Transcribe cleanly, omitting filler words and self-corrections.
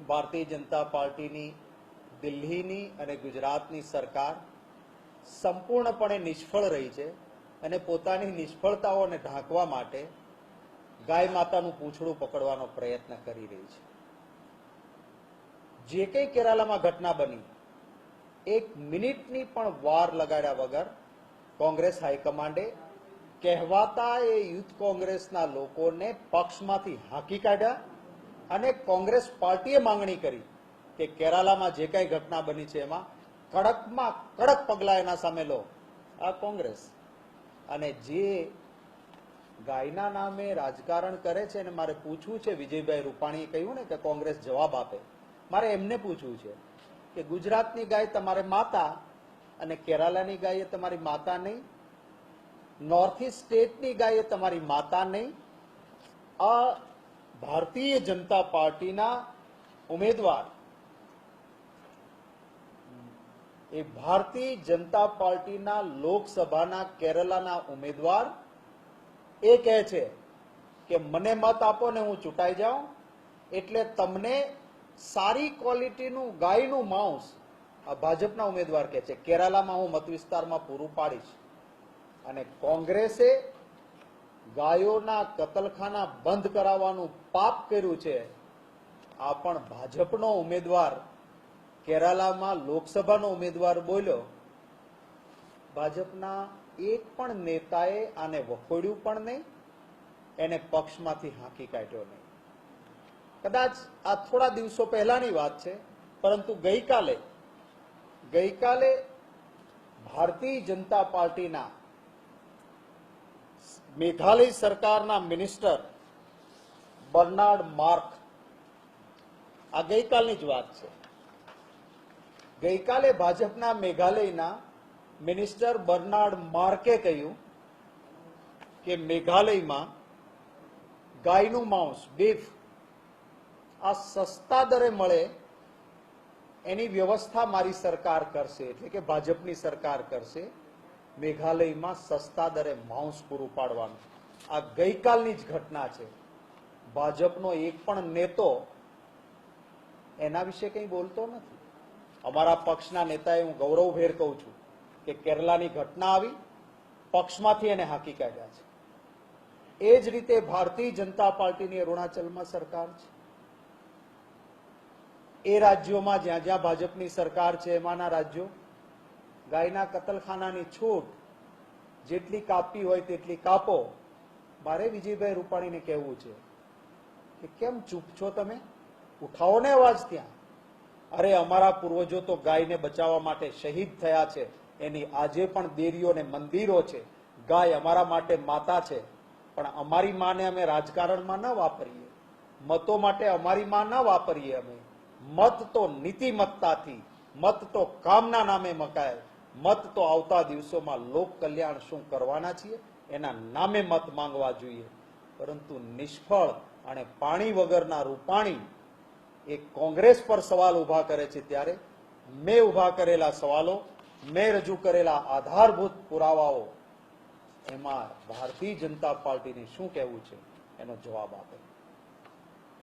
ભારતીય જનતા પાર્ટીની દિલ્હીની અને ગુજરાતની સરકાર સંપૂર્ણપણે નિષ્ફળ રહી છે અને પોતાની નિષ્ફળતાઓને ઢાંકવા માટે ગાય માતાનું પૂંછડું પકડવાનો પ્રયત્ન કરી રહી છે. જે કંઈ કેરાલામાં ઘટના બની, એક મિનિટની પણ વાર લગાડ્યા વગર કોંગ્રેસ હાઈકમાન્ડે કહેવાતા એ યુથ કોંગ્રેસના લોકોને પક્ષમાંથી હાંકી કાઢ્યા અને કોંગ્રેસ પાર્ટીએ માંગણી કરી કે કેરાલામાં જે કંઈ ઘટના બની છે એમાં કડકમાં કડક પગલાં એના સામે લો. આ કોંગ્રેસ અને જે ગાયના નામે રાજકારણ કરે છે, અને મારે પૂછવું છે, વિજયભાઈ રૂપાણીએ કહ્યું ને કે કોંગ્રેસ જવાબ આપે, મારે એમને પૂછવું છે કે ગુજરાતની ગાય તમારે માતા અને કેરાલાની ગાય એ તમારી માતા નહીં, નોર્થ ઇસ્ટ સ્ટેટની ગાય એ તમારી માતા નહીં. આ ભારતીય જનતા પાર્ટીના ઉમેદવાર, એ ભારતીય જનતા પાર્ટીના લોકસભાના કેરલાના ઉમેદવાર એ કહે છે કે મને મત આપો ને હું ચૂંટાઈ જાઉં એટલે તમને સારી ક્વોલિટીનું ગાયનું માંસ, આ ભાજપના ઉમેદવાર કહે છે, કેરાલામાં હું મત વિસ્તારમાં પૂરું પાડીશ. અને કોંગ્રેસે ગાયોના કતલખાના બંધ કરાવવાનું પાપ કર્યું છે. આ પણ ભાજપનો ઉમેદવાર કેરાલામાં લોકસભાનો ઉમેદવાર બોલ્યો. ભાજપના એક પણ નેતાએ આને વખોડ્યું પણ નહીં, એને પક્ષમાંથી હાંકી કાઢ્યો નહીં. કદાચ આ થોડા દિવસો પહેલાની વાત છે, પરંતુ ગઈકાલે ભારતીય જનતા પાર્ટીના મેઘાલય સરકારના મિનિસ્ટર બર્નાર્ડ માર્ક, આ ગઈકાલની જ વાત છે, ગઈકાલે ભાજપના મેઘાલયના મિનિસ્ટર બર્નાર્ડ માર્કે કહ્યું કે મેઘાલયમાં ગાયનું માંસ, બીફ, આ સસ્તા દરે મળે એની વ્યવસ્થા મારી સરકાર કરશે, એટલે કે ભાજપની સરકાર કરશે. મેઘાલયમાં સસ્તા દરે માંસ પૂરું પાડવાનું. આ ગઈકાલની જ ઘટના છે. ભાજપનો એક પણ નેતો એના વિશે કંઈ બોલતો નથી. અમારા પક્ષના નેતાએ, હું ગૌરવભેર કહું છું કે કેરલાની ઘટના આવી, પક્ષમાંથી એને હાંકી કાઢ્યા છે. એ જ રીતે ભારતીય જનતા પાર્ટીની અરુણાચલમાં સરકાર છે. એ રાજ્યોમાં જ્યાં જ્યાં ભાજપની સરકાર છે એમાંના રાજ્યો ગાયના કતલખાનાની છૂટ જેટલી કાપી હોય તેટલી કાપો. મારે વિજયભાઈ રૂપાણીને કહેવું છે કે કેમ ચૂપ છો તમે? ઉઠાવો ને અવાજ ત્યાં. અરે અમારા પૂર્વજો તો ગાયને બચાવવા માટે શહીદ થયા છે, એની આજે પણ દેરીઓ ને મંદિરો છે. ગાય અમારા માટે માતા છે, પણ અમારી માને અમે રાજકારણમાં ન વાપરીએ, મતો માટે અમારી માં ન વાપરીએ. અમે મત તો નીતિમત્તાથી, મત તો કામના નામે મકાય, મત તો આવતા દિવસોમાં લોક કલ્યાણ શું કરવાના છીએ એના નામે મત માંગવા જોઈએ. પરંતુ નિષ્ફળ અને પાણી વગરના રૂપાણી એ કોંગ્રેસ પર સવાલ ઉભા કરે છે, ત્યારે મેં ઉભા કરેલા સવાલો, મેં રજૂ કરેલા આધારભૂત પુરાવાઓ, એમાં ભારતીય જનતા પાર્ટીને શું કહેવું છે એનો જવાબ આપે.